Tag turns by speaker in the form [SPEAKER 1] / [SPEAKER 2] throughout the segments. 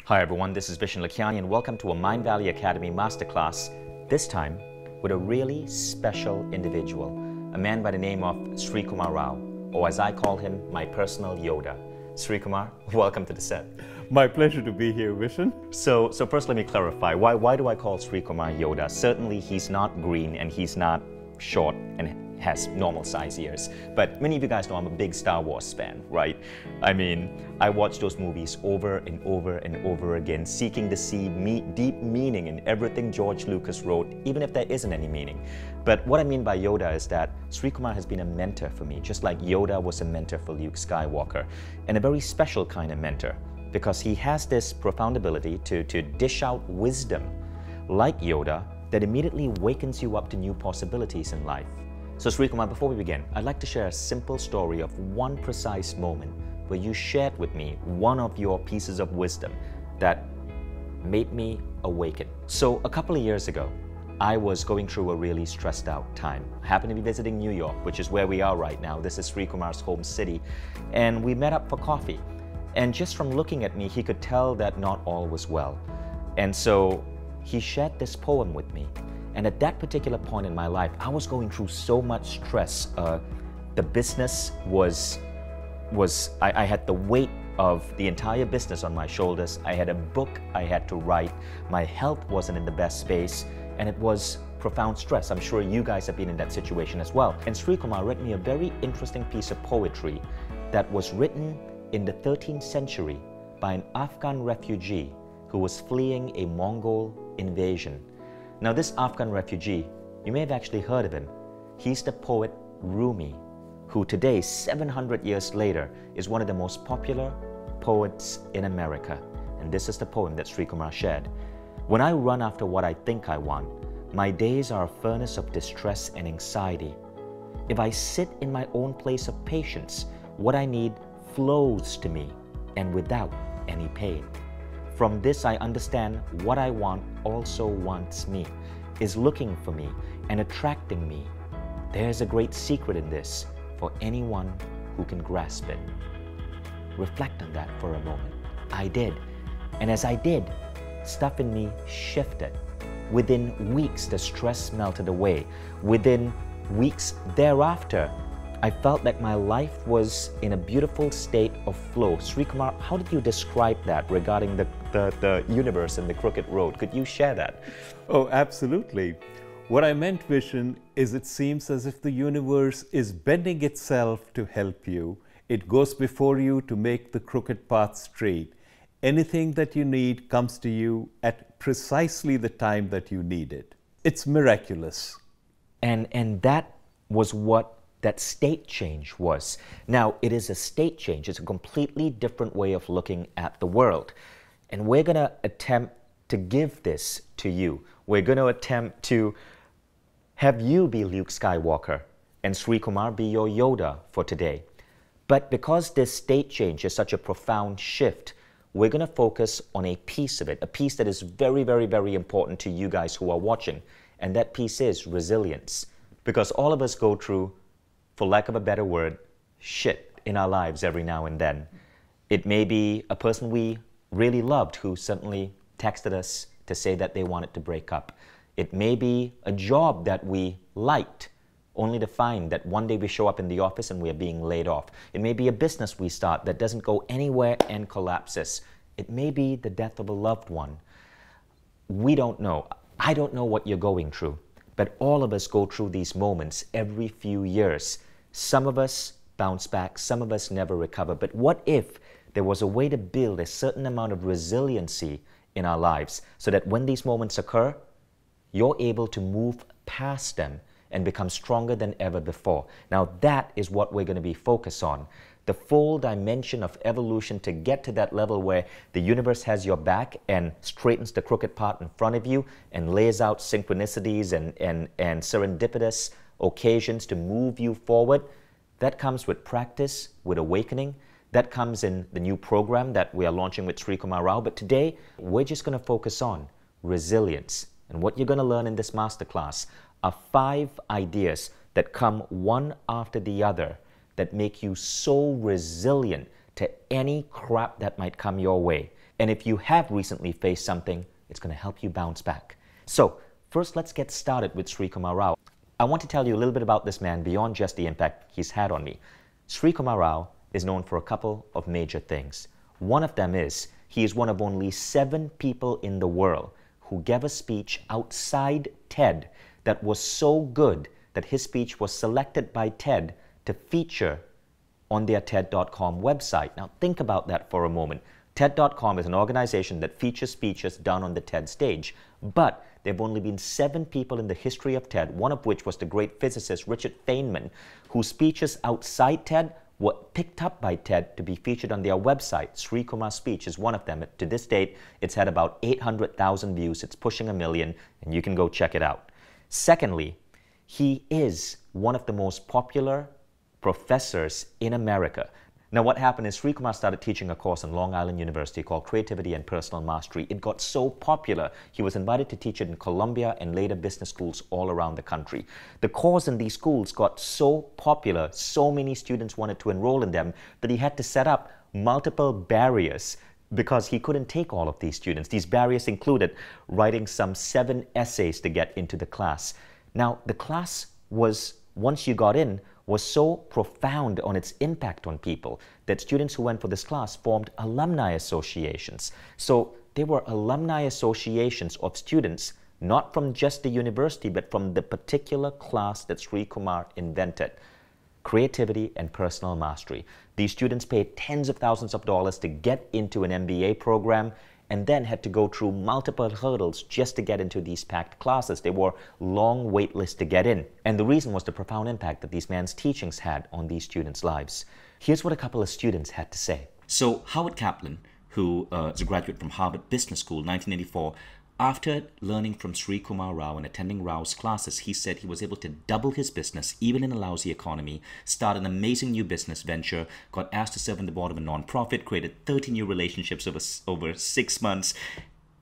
[SPEAKER 1] Hi everyone, this is Vishen Lakhiani and welcome to a Mindvalley Academy Masterclass, this time with a really special individual, a man by the name of Srikumar Rao, or as I call him, my personal Yoda. Srikumar, welcome to the set.
[SPEAKER 2] My pleasure to be here, Vishen.
[SPEAKER 1] So first let me clarify, why do I call Srikumar Yoda? Certainly he's not green and he's not short and has normal size ears. But many of you guys know I'm a big Star Wars fan, right? I mean, I watch those movies over and over and over again, seeking to see deep meaning in everything George Lucas wrote, even if there isn't any meaning. But what I mean by Yoda is that Srikumar has been a mentor for me, just like Yoda was a mentor for Luke Skywalker, and a very special kind of mentor, because he has this profound ability to dish out wisdom, like Yoda, that immediately wakens you up to new possibilities in life. So Srikumar, before we begin, I'd like to share a simple story of one precise moment where you shared with me one of your pieces of wisdom that made me awaken. So a couple of years ago, I was going through a really stressed out time. I happened to be visiting New York, which is where we are right now. This is Srikumar's home city. And we met up for coffee. And just from looking at me, he could tell that not all was well. And so he shared this poem with me. And at that particular point in my life, I was going through so much stress. The business I had the weight of the entire business on my shoulders. I had a book I had to write. My health wasn't in the best space, and it was profound stress. I'm sure you guys have been in that situation as well. And Srikumar read me a very interesting piece of poetry that was written in the 13th century by an Afghan refugee who was fleeing a Mongol invasion. Now this Afghan refugee, you may have actually heard of him. He's the poet Rumi, who today, 700 years later, is one of the most popular poets in America. And this is the poem that Srikumar shared. When I run after what I think I want, my days are a furnace of distress and anxiety. If I sit in my own place of patience, what I need flows to me and without any pain. From this I understand what I want also wants me, is looking for me and attracting me. There's a great secret in this for anyone who can grasp it. Reflect on that for a moment. I did. And as I did, stuff in me shifted. Within weeks, the stress melted away. Within weeks thereafter, I felt like my life was in a beautiful state of flow. Srikumar, how did you describe that regarding the universe and the crooked road? Could you share that?
[SPEAKER 2] Oh, absolutely. What I meant, Vishen, is it seems as if the universe is bending itself to help you. It goes before you to make the crooked path straight. Anything that you need comes to you at precisely the time that you need it. It's miraculous.
[SPEAKER 1] And that was what that state change was. Now, it is a state change. It's a completely different way of looking at the world. And we're going to attempt to give this to you. We're going to attempt to have you be Luke Skywalker and Srikumar be your Yoda for today. But because this state change is such a profound shift, we're going to focus on a piece of it, a piece that is very, very, very important to you guys who are watching. And that piece is resilience. Because all of us go through, for lack of a better word, shit in our lives every now and then. It may be a person we really loved who suddenly texted us to say that they wanted to break up. It may be a job that we liked, only to find that one day we show up in the office and we are being laid off. It may be a business we start that doesn't go anywhere and collapses. It may be the death of a loved one. We don't know. I don't know what you're going through, but all of us go through these moments every few years. Some of us bounce back, some of us never recover. But what if there was a way to build a certain amount of resiliency in our lives so that when these moments occur, you're able to move past them and become stronger than ever before. Now that is what we're going to be focused on. The full dimension of evolution to get to that level where the universe has your back and straightens the crooked path in front of you and lays out synchronicities and serendipitous occasions to move you forward. That comes with practice, with awakening. That comes in the new program that we are launching with Srikumar Rao. But today, we're just going to focus on resilience. And what you're going to learn in this masterclass are 5 ideas that come one after the other that make you so resilient to any crap that might come your way. And if you have recently faced something, it's going to help you bounce back. So first, let's get started with Srikumar Rao. I want to tell you a little bit about this man beyond just the impact he's had on me. Srikumar Rao is known for a couple of major things. One of them is he is one of only 7 people in the world who gave a speech outside TED that was so good that his speech was selected by TED to feature on their TED.com website. Now think about that for a moment. TED.com is an organization that features speeches done on the TED stage, but there have only been 7 people in the history of TED, one of which was the great physicist Richard Feynman, whose speeches outside TED were picked up by TED to be featured on their website. Srikumar's speech is one of them. To this date, it's had about 800,000 views. It's pushing 1 million, and you can go check it out. Secondly, he is one of the most popular professors in America. Now what happened is Srikumar started teaching a course in Long Island University called Creativity and Personal Mastery. It got so popular, he was invited to teach it in Columbia and later business schools all around the country. The course in these schools got so popular, so many students wanted to enroll in them, that he had to set up multiple barriers because he couldn't take all of these students. These barriers included writing some 7 essays to get into the class. Now the class was, once you got in, was so profound on its impact on people that students who went for this class formed alumni associations. So they were alumni associations of students, not from just the university, but from the particular class that Srikumar invented. Creativity and personal mastery. These students paid tens of thousands of dollars to get into an MBA program and then had to go through multiple hurdles just to get into these packed classes. They were long wait lists to get in. And the reason was the profound impact that these man's teachings had on these students' lives. Here's what a couple of students had to say.
[SPEAKER 3] So Howard Kaplan, who is a graduate from Harvard Business School, 1984, after learning from Srikumar Rao and attending Rao's classes, he said he was able to double his business, even in a lousy economy, start an amazing new business venture, got asked to serve on the board of a nonprofit, created 30 new relationships over 6 months,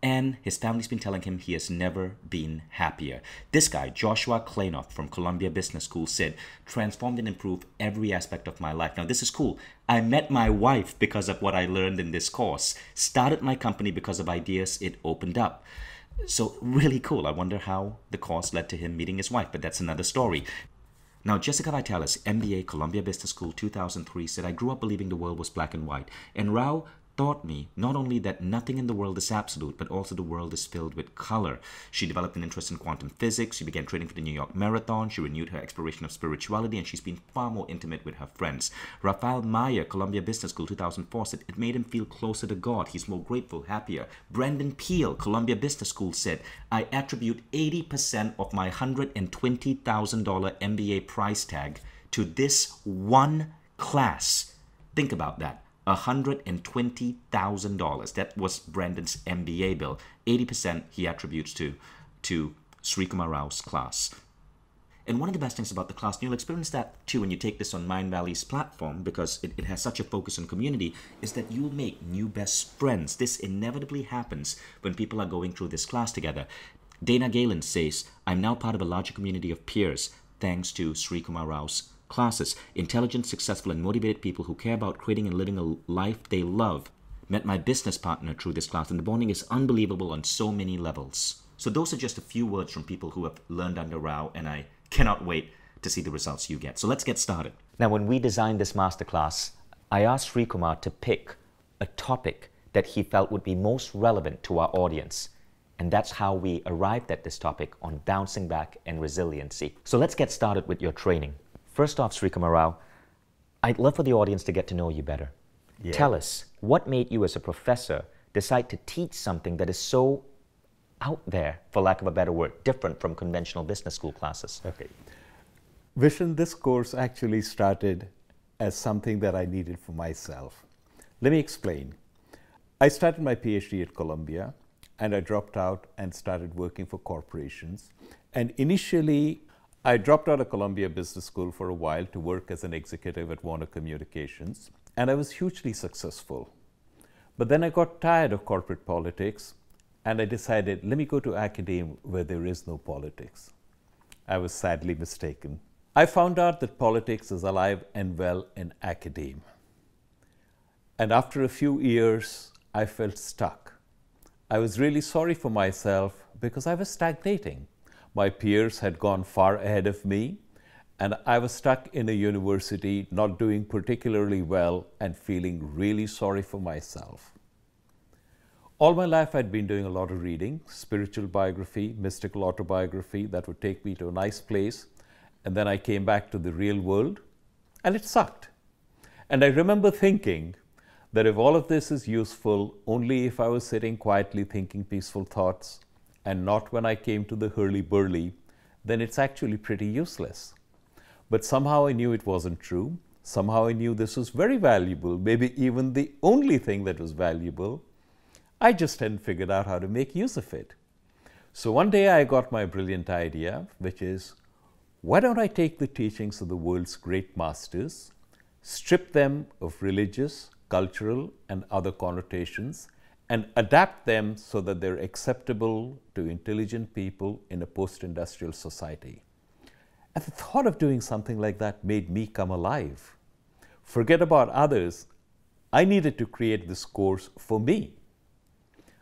[SPEAKER 3] and his family's been telling him he has never been happier. This guy, Joshua Klenoff from Columbia Business School, said, transformed and improved every aspect of my life. Now, this is cool. I met my wife because of what I learned in this course. Started my company because of ideas it opened up. So really cool. I wonder how the course led to him meeting his wife, but that's another story. Now, Jessica Vitalis, MBA, Columbia Business School, 2003, said, I grew up believing the world was black and white. And Rao taught me not only that nothing in the world is absolute, but also the world is filled with color. She developed an interest in quantum physics. She began training for the New York Marathon. She renewed her exploration of spirituality, and she's been far more intimate with her friends. Rafael Meyer, Columbia Business School, 2004, said it made him feel closer to God. He's more grateful, happier. Brendan Peel, Columbia Business School, said, I attribute 80% of my $120,000 MBA price tag to this one class. Think about that. $120,000. That was Brendan's MBA bill. 80% he attributes to Srikumar Rao's class. And one of the best things about the class, and you'll experience that too when you take this on Mindvalley's platform, because it has such a focus on community, is that you'll make new best friends. This inevitably happens when people are going through this class together. Dana Galen says, I'm now part of a larger community of peers thanks to Srikumar Rao's classes. Intelligent, successful, and motivated people who care about creating and living a life they love. Met my business partner through this class, and the bonding is unbelievable on so many levels. So those are just a few words from people who have learned under Rao, and I cannot wait to see the results you get. So let's get started.
[SPEAKER 1] Now, when we designed this masterclass, I asked Srikumar to pick a topic that he felt would be most relevant to our audience. And that's how we arrived at this topic on bouncing back and resiliency. So let's get started with your training. First off, Srikumar Rao, I'd love for the audience to get to know you better. Yeah. Tell us, what made you as a professor decide to teach something that is so out there, for lack of a better word, different from conventional business school classes?
[SPEAKER 2] Okay. Vishen, this course actually started as something that I needed for myself. Let me explain. I started my PhD at Columbia, and I dropped out and started working for corporations. And initially, I dropped out of Columbia Business School for a while to work as an executive at Warner Communications, and I was hugely successful. But then I got tired of corporate politics, and I decided, let me go to academia where there is no politics. I was sadly mistaken. I found out that politics is alive and well in academia. And after a few years, I felt stuck. I was really sorry for myself because I was stagnating. My peers had gone far ahead of me, and I was stuck in a university not doing particularly well and feeling really sorry for myself. All my life I'd been doing a lot of reading, spiritual biography, mystical autobiography that would take me to a nice place, and then I came back to the real world, and it sucked. And I remember thinking that if all of this is useful only if I was sitting quietly thinking peaceful thoughts and not when I came to the hurly-burly, then it's actually pretty useless. But somehow I knew it wasn't true. Somehow I knew this was very valuable, maybe even the only thing that was valuable. I just hadn't figured out how to make use of it. So one day I got my brilliant idea, which is, why don't I take the teachings of the world's great masters, strip them of religious, cultural, and other connotations, and adapt them so that they're acceptable to intelligent people in a post-industrial society. And the thought of doing something like that made me come alive. Forget about others. I needed to create this course for me.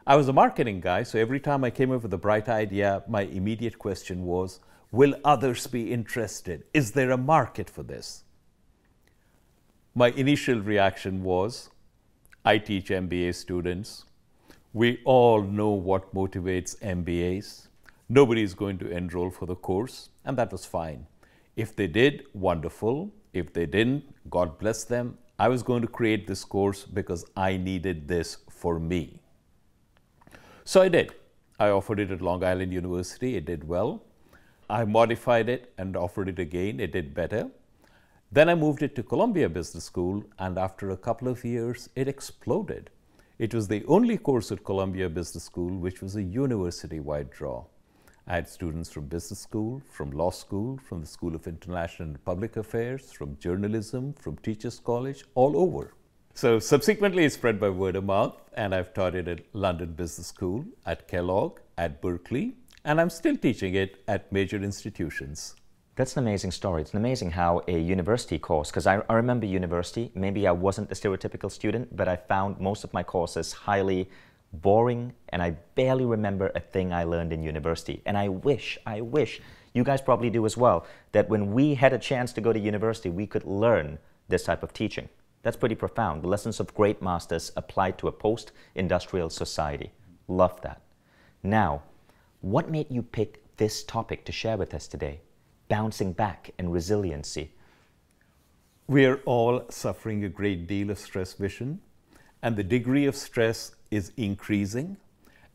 [SPEAKER 2] I was a marketing guy, so every time I came up with a bright idea, my immediate question was, will others be interested? Is there a market for this? My initial reaction was, I teach MBA students. We all know what motivates MBAs. Nobody is going to enroll for the course, and that was fine. If they did, wonderful. If they didn't, God bless them. I was going to create this course because I needed this for me. So I did. I offered it at Long Island University. It did well. I modified it and offered it again. It did better. Then I moved it to Columbia Business School, and after a couple of years, it exploded. It was the only course at Columbia Business School which was a university-wide draw. I had students from business school, from law school, from the School of International and Public Affairs, from journalism, from Teachers College, all over. So subsequently, it spread by word of mouth, and I've taught it at London Business School, at Kellogg, at Berkeley, and I'm still teaching it at major institutions.
[SPEAKER 1] That's an amazing story. It's amazing how a university course, because I remember university, maybe I wasn't the stereotypical student, but I found most of my courses highly boring, and I barely remember a thing I learned in university. And I wish, you guys probably do as well, that when we had a chance to go to university, we could learn this type of teaching. That's pretty profound. The lessons of great masters applied to a post-industrial society. Love that. Now, what made you pick this topic to share with us today? Bouncing back and resiliency.
[SPEAKER 2] We are all suffering a great deal of stress, Vishen, and the degree of stress is increasing.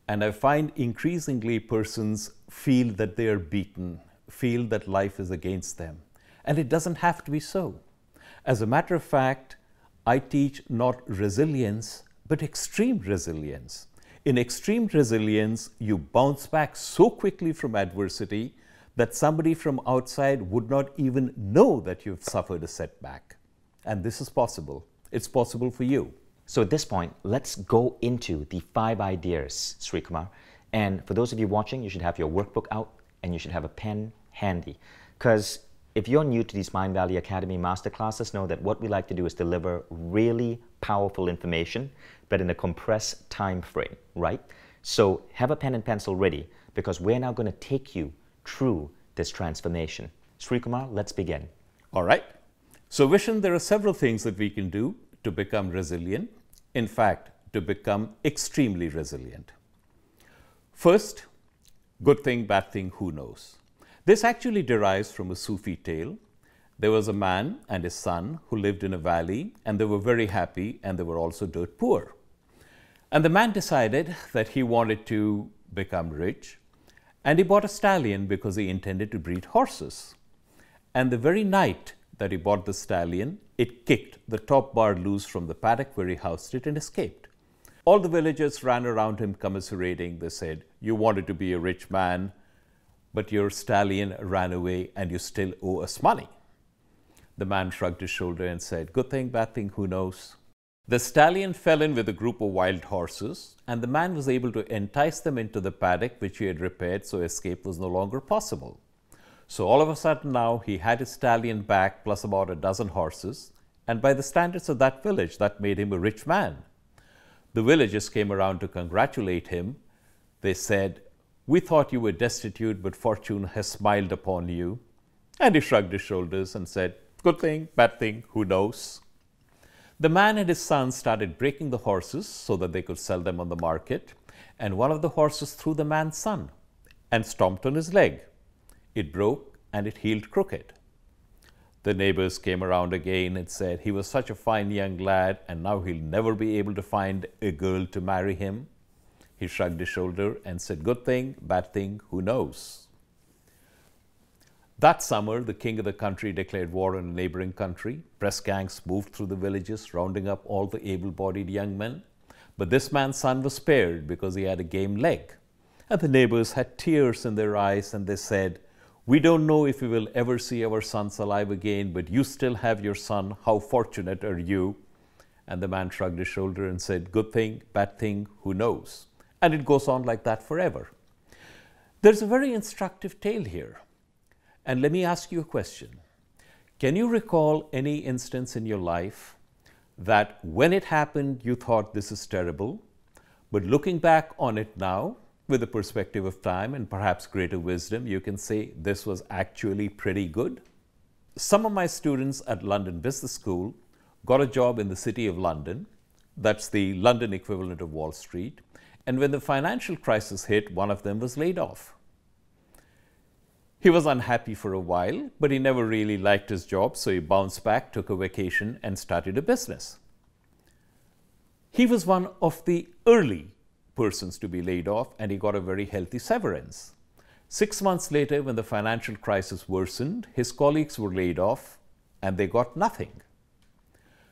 [SPEAKER 2] And I find increasingly persons feel that they are beaten, feel that life is against them. And it doesn't have to be so. As a matter of fact, I teach not resilience, but extreme resilience. In extreme resilience, you bounce back so quickly from adversity that somebody from outside would not even know that you've suffered a setback. And this is possible. It's possible for you.
[SPEAKER 1] So at this point, let's go into the 5 ideas, Srikumar. And for those of you watching, you should have your workbook out and you should have a pen handy. Because if you're new to these Mindvalley Academy masterclasses, know that what we like to do is deliver really powerful information, but in a compressed time frame, right? So have a pen and pencil ready, because we're now going to take you through this transformation. Srikumar, let's begin.
[SPEAKER 2] All right. So Vishen, there are several things that we can do to become resilient. In fact, to become extremely resilient. First, good thing, bad thing, who knows? This actually derives from a Sufi tale. There was a man and his son who lived in a valley, and they were very happy, and they were also dirt poor. And the man decided that he wanted to become rich, and he bought a stallion because he intended to breed horses. And the very night that he bought the stallion, it kicked the top bar loose from the paddock where he housed it and escaped. All the villagers ran around him commiserating. They said, "You wanted to be a rich man, but your stallion ran away and you still owe us money." The man shrugged his shoulder and said, "Good thing, bad thing, who knows?" The stallion fell in with a group of wild horses, and the man was able to entice them into the paddock which he had repaired, so escape was no longer possible. So all of a sudden now he had his stallion back plus about a dozen horses, and by the standards of that village, that made him a rich man. The villagers came around to congratulate him. They said, "We thought you were destitute, but fortune has smiled upon you." And he shrugged his shoulders and said, "Good thing, bad thing, who knows?" The man and his son started breaking the horses so that they could sell them on the market. And one of the horses threw the man's son and stomped on his leg. It broke and it healed crooked. The neighbors came around again and said, "He was such a fine young lad, and now he'll never be able to find a girl to marry him." He shrugged his shoulder and said, "Good thing, bad thing, who knows?" That summer, the king of the country declared war on a neighboring country. Press gangs moved through the villages, rounding up all the able-bodied young men. But this man's son was spared because he had a game leg. And the neighbors had tears in their eyes, and they said, "We don't know if we will ever see our sons alive again, but you still have your son. How fortunate are you?" And the man shrugged his shoulder and said, "Good thing, bad thing, who knows?" And it goes on like that forever. There's a very instructive tale here. And let me ask you a question. Can you recall any instance in your life that when it happened, you thought this is terrible, but looking back on it now, with the perspective of time and perhaps greater wisdom, you can say this was actually pretty good? Some of my students at London Business School got a job in the City of London. That's the London equivalent of Wall Street. And when the financial crisis hit, one of them was laid off. He was unhappy for a while, but he never really liked his job, so he bounced back, took a vacation, and started a business. He was one of the early persons to be laid off, and he got a very healthy severance. 6 months later, when the financial crisis worsened, his colleagues were laid off, and they got nothing.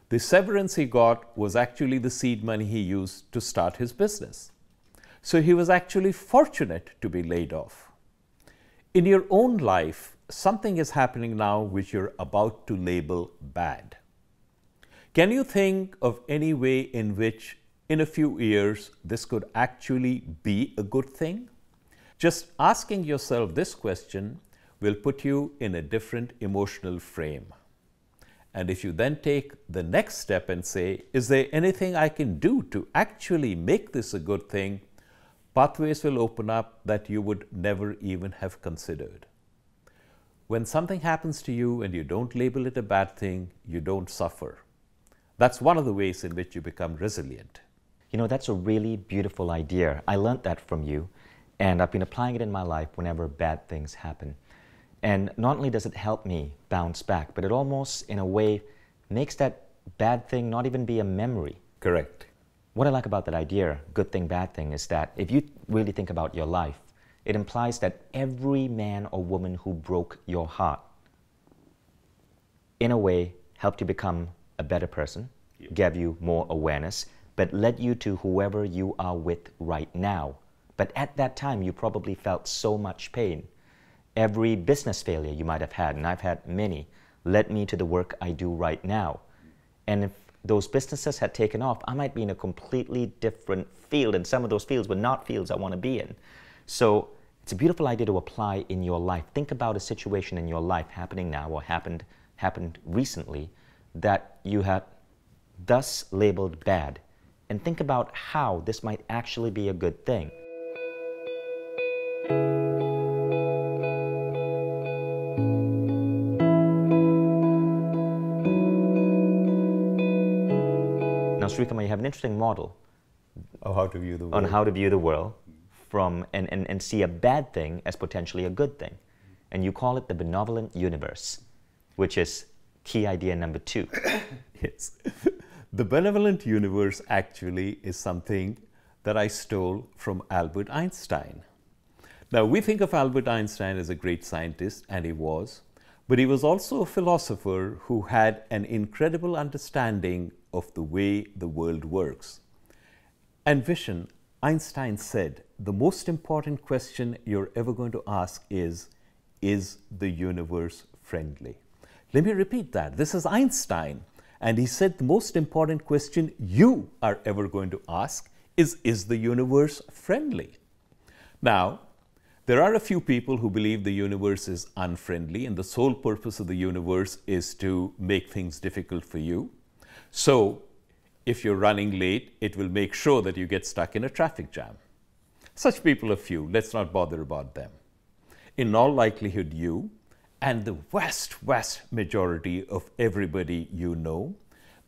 [SPEAKER 2] The severance he got was actually the seed money he used to start his business. So he was actually fortunate to be laid off. In your own life, something is happening now which you're about to label bad. Can you think of any way in which in a few years this could actually be a good thing? Just asking yourself this question will put you in a different emotional frame. And if you then take the next step and say, is there anything I can do to actually make this a good thing? Pathways will open up that you would never even have considered. When something happens to you and you don't label it a bad thing, you don't suffer. That's one of the ways in which you become resilient.
[SPEAKER 1] You know, that's a really beautiful idea. I learned that from you, and I've been applying it in my life whenever bad things happen. And not only does it help me bounce back, but it almost, in a way, makes that bad thing not even be a memory.
[SPEAKER 2] Correct.
[SPEAKER 1] What I like about that idea, good thing, bad thing, is that if you really think about your life, it implies that every man or woman who broke your heart, in a way, helped you become a better person, gave you more awareness, but led you to whoever you are with right now. But at that time, you probably felt so much pain. Every business failure you might have had, and I've had many, led me to the work I do right now. And if those businesses had taken off, I might be in a completely different field, and some of those fields were not fields I want to be in. So it's a beautiful idea to apply in your life. Think about a situation in your life happening now or happened recently that you had thus labeled bad, and think about how this might actually be a good thing. Now, Srikumar, you have an interesting model
[SPEAKER 2] Of how to view the world.
[SPEAKER 1] on how to view the world from and see a bad thing as potentially a good thing. And you call it the benevolent universe, which is key idea number 2.
[SPEAKER 2] Yes. The benevolent universe actually is something that I stole from Albert Einstein. Now, we think of Albert Einstein as a great scientist, and he was, but he was also a philosopher who had an incredible understanding of the way the world works. And Vishen, Einstein said, the most important question you're ever going to ask is the universe friendly? Let me repeat that. This is Einstein. And he said the most important question you are ever going to ask is the universe friendly? Now, there are a few people who believe the universe is unfriendly and the sole purpose of the universe is to make things difficult for you. So, if you're running late, it will make sure that you get stuck in a traffic jam. Such people are few. Let's not bother about them. In all likelihood, you and the vast majority of everybody you know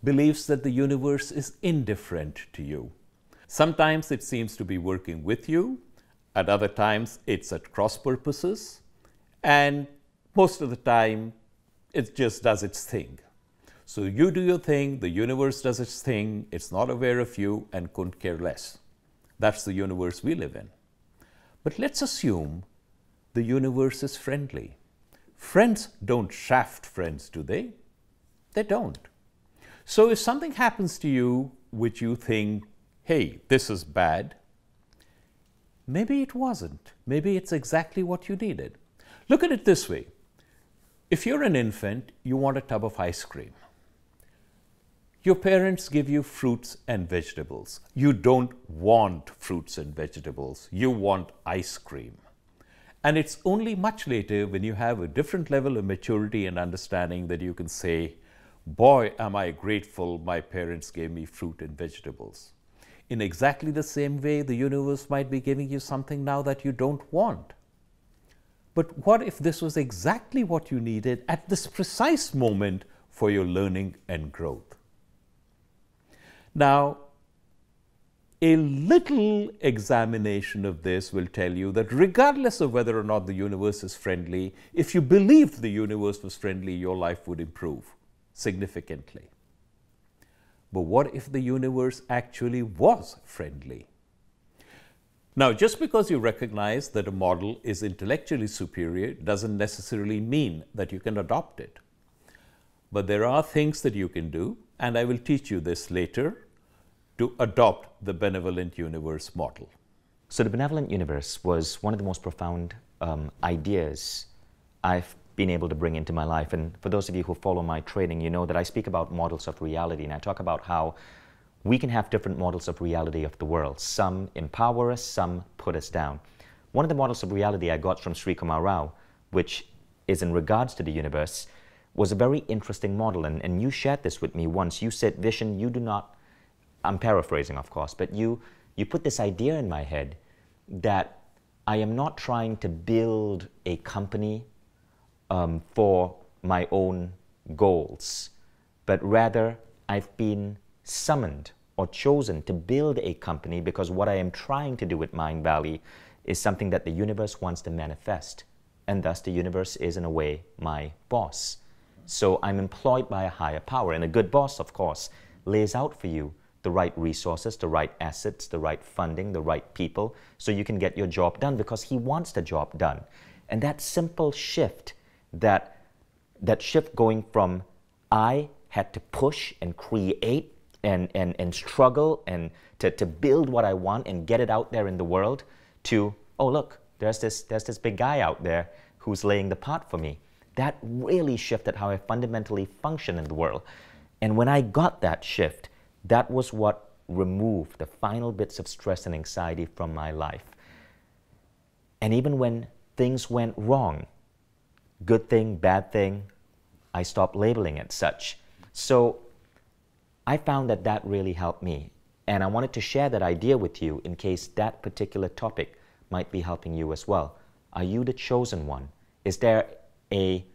[SPEAKER 2] believes that the universe is indifferent to you. Sometimes it seems to be working with you. At other times, it's at cross purposes. And most of the time, it just does its thing. So you do your thing, the universe does its thing, it's not aware of you and couldn't care less. That's the universe we live in. But let's assume the universe is friendly. Friends don't shaft friends, do they? They don't. So if something happens to you which you think, hey, this is bad, maybe it wasn't. Maybe it's exactly what you needed. Look at it this way. If you're an infant, you want a tub of ice cream. Your parents give you fruits and vegetables. You don't want fruits and vegetables. You want ice cream. And it's only much later when you have a different level of maturity and understanding that you can say, boy, am I grateful my parents gave me fruit and vegetables. In exactly the same way, the universe might be giving you something now that you don't want. But what if this was exactly what you needed at this precise moment for your learning and growth? Now, a little examination of this will tell you that regardless of whether or not the universe is friendly, if you believed the universe was friendly, your life would improve significantly. But what if the universe actually was friendly? Now, just because you recognize that a model is intellectually superior doesn't necessarily mean that you can adopt it. But there are things that you can do, and I will teach you this later, to adopt the benevolent universe model.
[SPEAKER 1] So the benevolent universe was one of the most profound ideas I've been able to bring into my life. And for those of you who follow my training, you know that I speak about models of reality, and I talk about how we can have different models of reality of the world. Some empower us, some put us down. One of the models of reality I got from Srikumar Rao, which is in regards to the universe, was a very interesting model. And you shared this with me once. You said, Vishen, you do not, I'm paraphrasing of course, but you put this idea in my head that I am not trying to build a company for my own goals, but rather I've been summoned or chosen to build a company because what I am trying to do with Mindvalley is something that the universe wants to manifest, and thus the universe is in a way my boss. So I'm employed by a higher power, and a good boss, of course, lays out for you the right resources, the right assets, the right funding, the right people, so you can get your job done because he wants the job done. And that simple shift, that shift going from I had to push and create and struggle and to build what I want and get it out there in the world, to, oh look, there's this big guy out there who's laying the pot for me. That really shifted how I fundamentally function in the world. And when I got that shift, that was what removed the final bits of stress and anxiety from my life. And even when things went wrong, good thing, bad thing, I stopped labeling it such. So I found that that really helped me. And I wanted to share that idea with you in case that particular topic might be helping you as well. Are you the chosen one? Is there a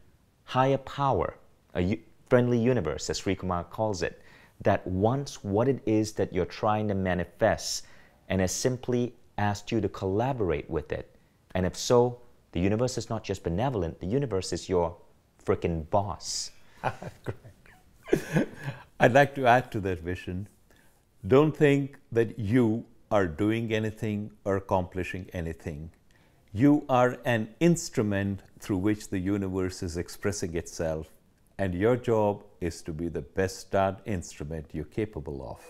[SPEAKER 1] higher power, a friendly universe, as Srikumar calls it, that wants what it is that you're trying to manifest and has simply asked you to collaborate with it? And if so, the universe is not just benevolent, the universe is your frickin' boss.
[SPEAKER 2] Great. I'd like to add to that, Vishen. Don't think that you are doing anything or accomplishing anything. You are an instrument through which the universe is expressing itself, and your job is to be the best darn instrument you're capable of.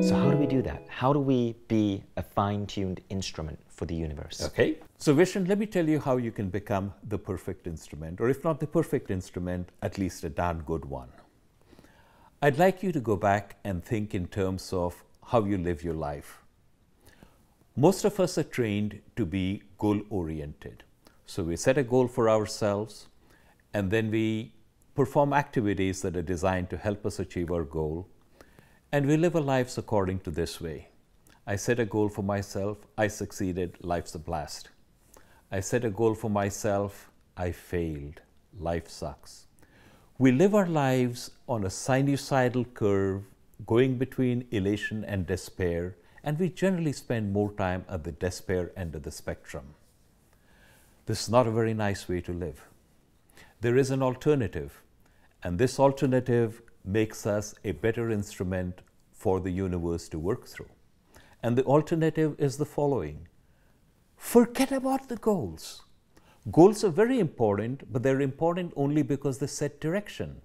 [SPEAKER 1] So how do we do that? How do we be a fine-tuned instrument for the universe?
[SPEAKER 2] Okay. So Vishen, let me tell you how you can become the perfect instrument, or if not the perfect instrument, at least a darn good one. I'd like you to go back and think in terms of how you live your life. Most of us are trained to be goal-oriented. So we set a goal for ourselves, and then we perform activities that are designed to help us achieve our goal, and we live our lives according to this way. I set a goal for myself, I succeeded, life's a blast. I set a goal for myself, I failed, life sucks. We live our lives on a sinusoidal curve going between elation and despair, and we generally spend more time at the despair end of the spectrum. This is not a very nice way to live. There is an alternative, and this alternative makes us a better instrument for the universe to work through. And the alternative is the following. Forget about the goals. Goals are very important, but they're important only because they set direction.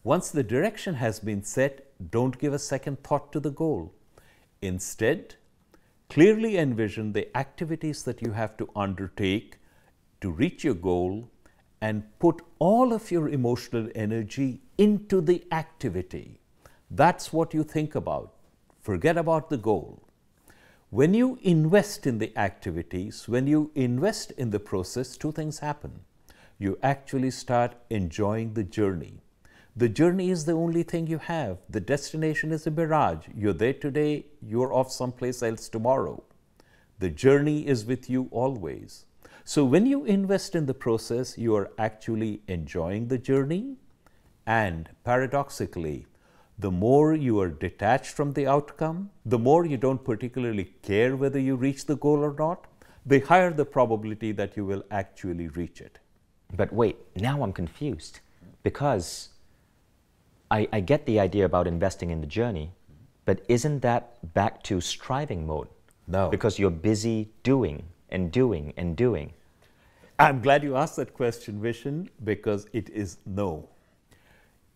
[SPEAKER 2] Once the direction has been set, don't give a second thought to the goal. Instead, clearly envision the activities that you have to undertake to reach your goal and put all of your emotional energy into the activity. That's what you think about. Forget about the goal. When you invest in the activities, when you invest in the process, two things happen. You actually start enjoying the journey. The journey is the only thing you have. The destination is a mirage. You're there today, you're off someplace else tomorrow. The journey is with you always. So when you invest in the process, you are actually enjoying the journey, and paradoxically, the more you are detached from the outcome, the more you don't particularly care whether you reach the goal or not, the higher the probability that you will actually reach it.
[SPEAKER 1] But wait, now I'm confused, because I get the idea about investing in the journey, but isn't that back to striving mode?
[SPEAKER 2] No.
[SPEAKER 1] Because you're busy doing and doing and doing.
[SPEAKER 2] I'm glad you asked that question, Vishen, because it is no.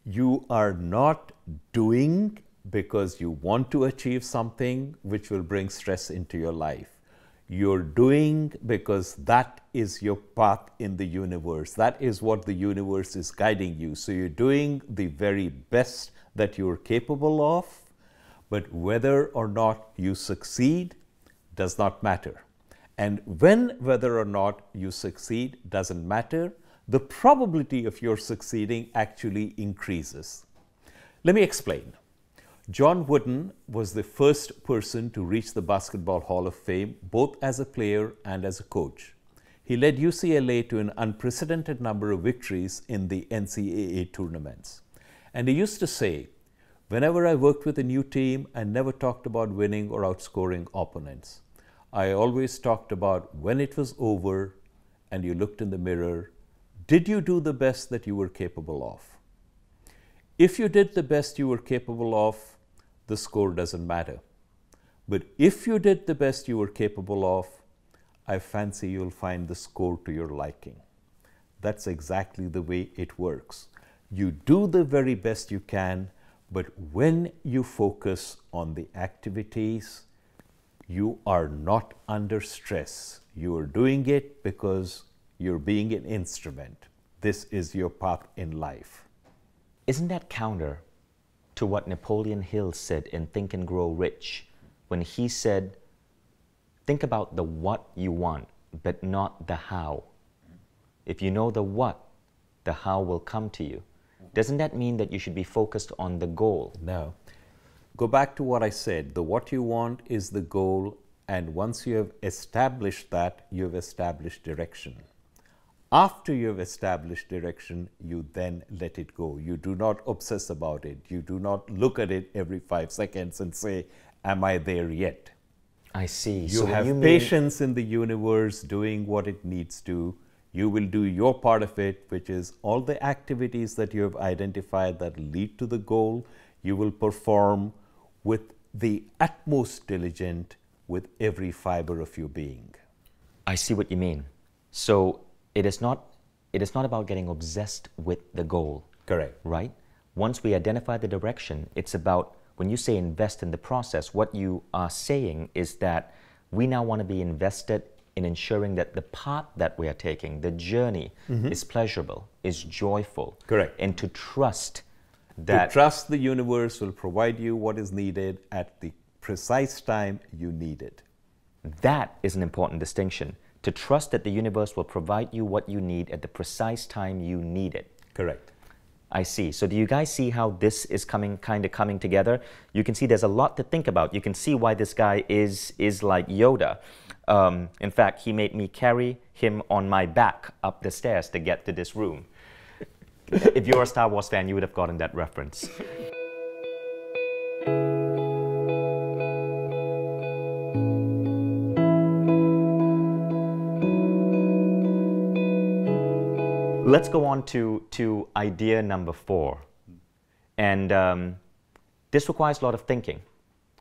[SPEAKER 2] You are not doing because you want to achieve something which will bring stress into your life. You're doing because that is your path in the universe. That is what the universe is guiding you. So you're doing the very best that you're capable of, but whether or not you succeed does not matter. And whether or not you succeed doesn't matter, the probability of your succeeding actually increases. Let me explain. John Wooden was the first person to reach the Basketball Hall of Fame, both as a player and as a coach. He led UCLA to an unprecedented number of victories in the NCAA tournaments. And he used to say, whenever I worked with a new team, I never talked about winning or outscoring opponents. I always talked about when it was over and you looked in the mirror, did you do the best that you were capable of? If you did the best you were capable of, the score doesn't matter. But if you did the best you were capable of, I fancy you'll find the score to your liking. That's exactly the way it works. You do the very best you can, but when you focus on the activities, you are not under stress. You are doing it because you're being an instrument. This is your path in life.
[SPEAKER 1] Isn't that counter to what Napoleon Hill said in Think and Grow Rich, when he said, think about the what you want, but not the how. If you know the what, the how will come to you. Doesn't that mean that you should be focused on the goal?
[SPEAKER 2] No. Go back to what I said. The what you want is the goal, and once you have established that, you have established direction. After you have established direction, you then let it go. You do not obsess about it. You do not look at it every 5 seconds and say, am I there yet?
[SPEAKER 1] I see.
[SPEAKER 2] You have patience in the universe doing what it needs to. You will do your part of it, which is all the activities that you have identified that lead to the goal, you will perform with the utmost diligence with every fiber of your being.
[SPEAKER 1] I see what you mean. So it is not about getting obsessed with the goal.
[SPEAKER 2] Correct.
[SPEAKER 1] Right? Once we identify the direction, it's about, when you say invest in the process, what you are saying is that we now want to be invested in ensuring that the path that we are taking, the journey, is pleasurable, is joyful.
[SPEAKER 2] Correct.
[SPEAKER 1] And to trust that...
[SPEAKER 2] To trust the universe will provide you what is needed at the precise time you need it.
[SPEAKER 1] That is an important distinction. To trust that the universe will provide you what you need at the precise time you need it.
[SPEAKER 2] Correct.
[SPEAKER 1] I see. So do you guys see how this is coming together? You can see there's a lot to think about. You can see why this guy is like Yoda. In fact, he made me carry him on my back up the stairs to get to this room. If you're a Star Wars fan, you would have gotten that reference. Let's go on to idea number 4. And this requires a lot of thinking.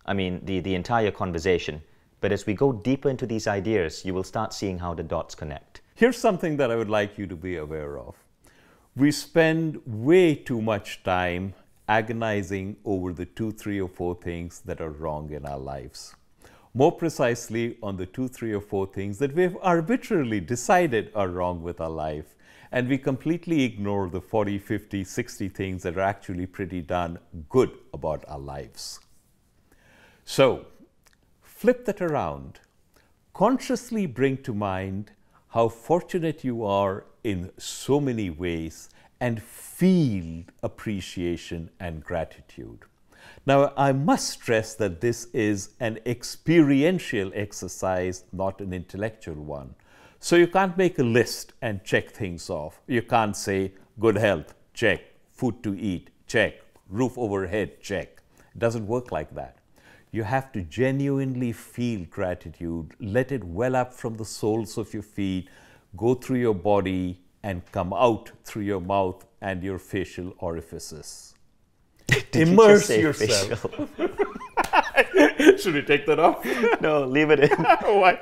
[SPEAKER 1] I mean, the entire conversation. But as we go deeper into these ideas, you will start seeing how the dots connect.
[SPEAKER 2] Here's something that I would like you to be aware of. We spend way too much time agonizing over the 2, 3, or 4 things that are wrong in our lives. More precisely, on the 2, 3, or 4 things that we've arbitrarily decided are wrong with our life. And we completely ignore the 40, 50, 60 things that are actually pretty darn good about our lives. So, flip that around. Consciously bring to mind how fortunate you are in so many ways and feel appreciation and gratitude. Now, I must stress that this is an experiential exercise, not an intellectual one. So you can't make a list and check things off. You can't say, good health, check. Food to eat, check. Roof overhead, check. It doesn't work like that. You have to genuinely feel gratitude, let it well up from the soles of your feet, go through your body, and come out through your mouth and your facial orifices. Immerse yourself. Should we take that off?
[SPEAKER 1] No, leave it in.
[SPEAKER 2] Why?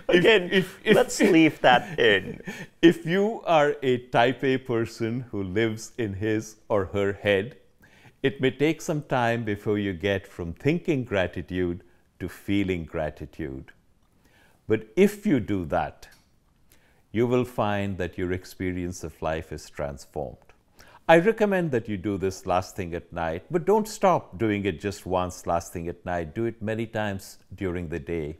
[SPEAKER 1] Again, let's leave that in.
[SPEAKER 2] If you are a type A person who lives in his or her head, it may take some time before you get from thinking gratitude to feeling gratitude. But if you do that, you will find that your experience of life is transformed. I recommend that you do this last thing at night, but don't stop doing it just once last thing at night. Do it many times during the day.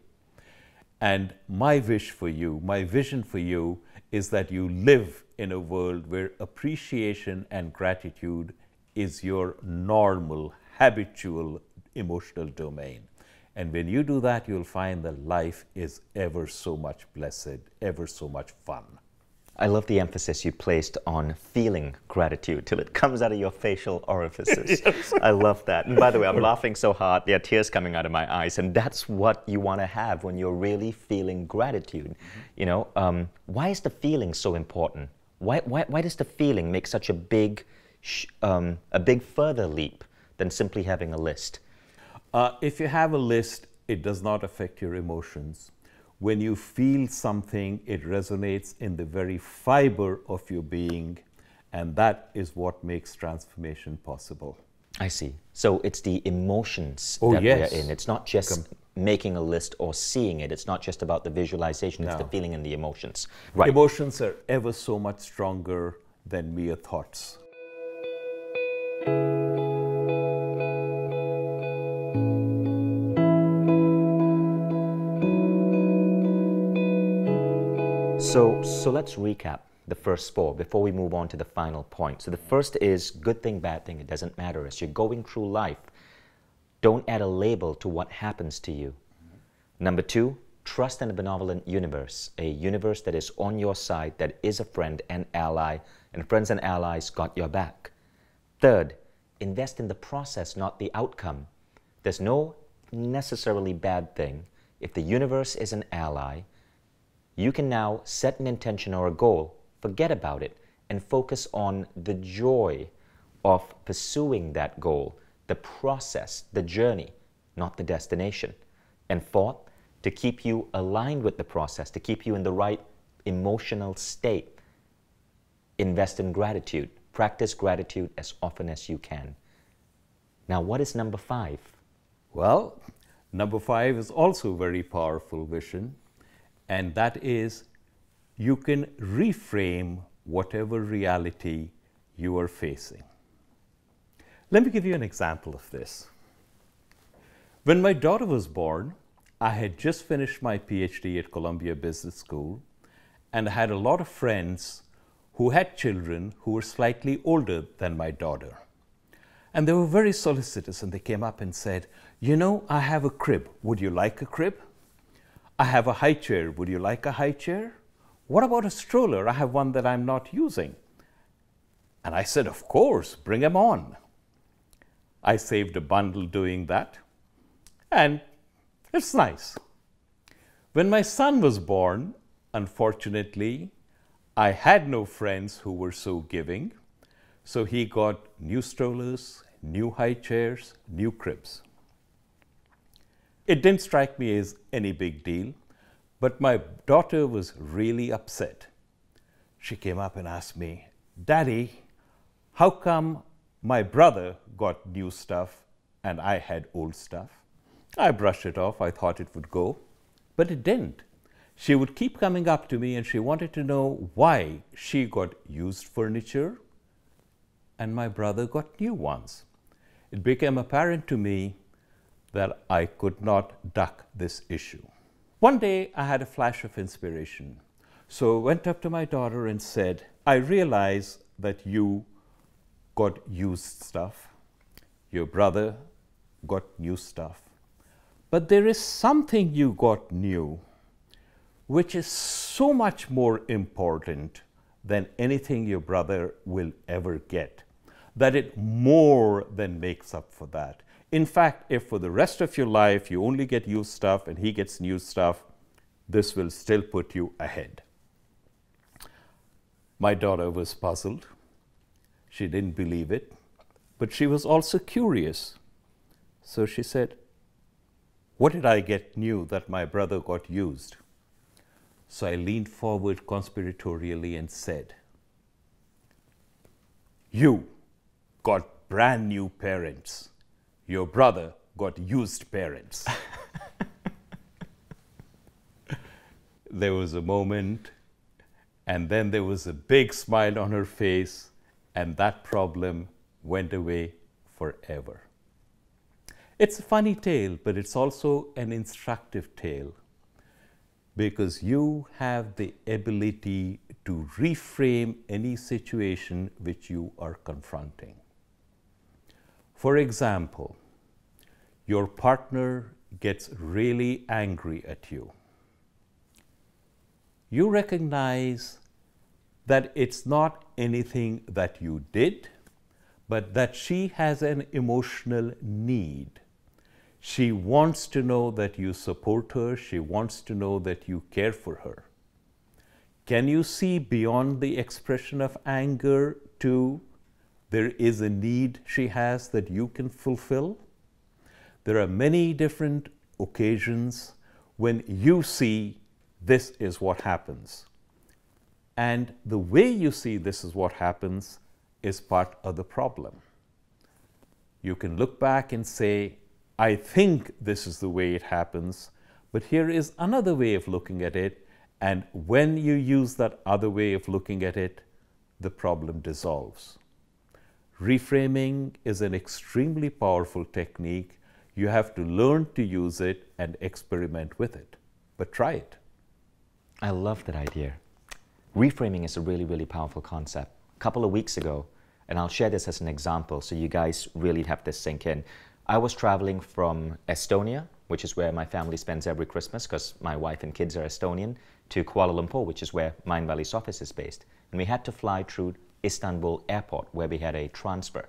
[SPEAKER 2] And my wish for you, my vision for you, is that you live in a world where appreciation and gratitude is your normal, habitual emotional domain. And when you do that, you'll find that life is ever so much blessed, ever so much fun.
[SPEAKER 1] I love the emphasis you placed on feeling gratitude till it comes out of your facial orifices. Yes. I love that. And by the way, I'm laughing so hard, there are tears coming out of my eyes. And that's what you want to have when you're really feeling gratitude. You know, why is the feeling so important? Why does the feeling make such a big further leap than simply having a list?
[SPEAKER 2] If you have a list, it does not affect your emotions. When you feel something, it resonates in the very fiber of your being, and that is what makes transformation possible.
[SPEAKER 1] I see. So it's the emotions that
[SPEAKER 2] yes.
[SPEAKER 1] we're in. It's not just making a list or seeing it. It's not just about the visualization. It's the feeling and the emotions. Right.
[SPEAKER 2] Emotions are ever so much stronger than mere thoughts.
[SPEAKER 1] So let's recap the first 4 before we move on to the final point. So the first is good thing, bad thing, it doesn't matter. As you're going through life, don't add a label to what happens to you. Number 2, trust in a benevolent universe, a universe that is on your side, that is a friend and ally, and friends and allies got your back. Third, invest in the process, not the outcome. There's no necessarily bad thing. If the universe is an ally, you can now set an intention or a goal, forget about it, and focus on the joy of pursuing that goal, the process, the journey, not the destination. And fourth, to keep you aligned with the process, to keep you in the right emotional state, invest in gratitude. Practice gratitude as often as you can. Now, what is number 5?
[SPEAKER 2] Well, number 5 is also a very powerful vision. And that is, you can reframe whatever reality you are facing. Let me give you an example of this. When my daughter was born, I had just finished my PhD at Columbia Business School, and I had a lot of friends who had children who were slightly older than my daughter. And they were very solicitous, and they came up and said, you know, I have a crib. Would you like a crib? I have a high chair. Would you like a high chair? What about a stroller? I have one that I'm not using. And I said, of course, bring them on. I saved a bundle doing that, and it's nice. When my son was born, unfortunately, I had no friends who were so giving, so he got new strollers, new high chairs, new cribs. It didn't strike me as any big deal, but my daughter was really upset. She came up and asked me, Daddy, how come my brother got new stuff and I had old stuff? I brushed it off. I thought it would go, but it didn't. She would keep coming up to me and she wanted to know why she got used furniture and my brother got new ones. It became apparent to me that I could not duck this issue. One day I had a flash of inspiration. So I went up to my daughter and said, I realize that you got used stuff. Your brother got new stuff. But there is something you got new, which is so much more important than anything your brother will ever get, that it more than makes up for that. In fact, if for the rest of your life you only get used stuff and he gets new stuff, this will still put you ahead. My daughter was puzzled. She didn't believe it, but she was also curious. So she said, what did I get new that my brother got used? So I leaned forward conspiratorially and said, you got brand new parents. Your brother got used parents. There was a moment, and then there was a big smile on her face, and that problem went away forever. It's a funny tale, but it's also an instructive tale, because you have the ability to reframe any situation which you are confronting. For example, your partner gets really angry at you. You recognize that it's not anything that you did, but that she has an emotional need. She wants to know that you support her. She wants to know that you care for her. Can you see beyond the expression of anger to there is a need she has that you can fulfill? There are many different occasions when you see this is what happens. And the way you see this is what happens is part of the problem. You can look back and say, I think this is the way it happens, but here is another way of looking at it, and when you use that other way of looking at it, the problem dissolves. Reframing is an extremely powerful technique. You have to learn to use it and experiment with it, but try it.
[SPEAKER 1] I love that idea. Reframing is a really, really powerful concept. A couple of weeks ago, and I'll share this as an example so you guys really have this sink in. I was traveling from Estonia, which is where my family spends every Christmas because my wife and kids are Estonian, to Kuala Lumpur, which is where Mindvalley's office is based. And we had to fly through Istanbul airport where we had a transfer.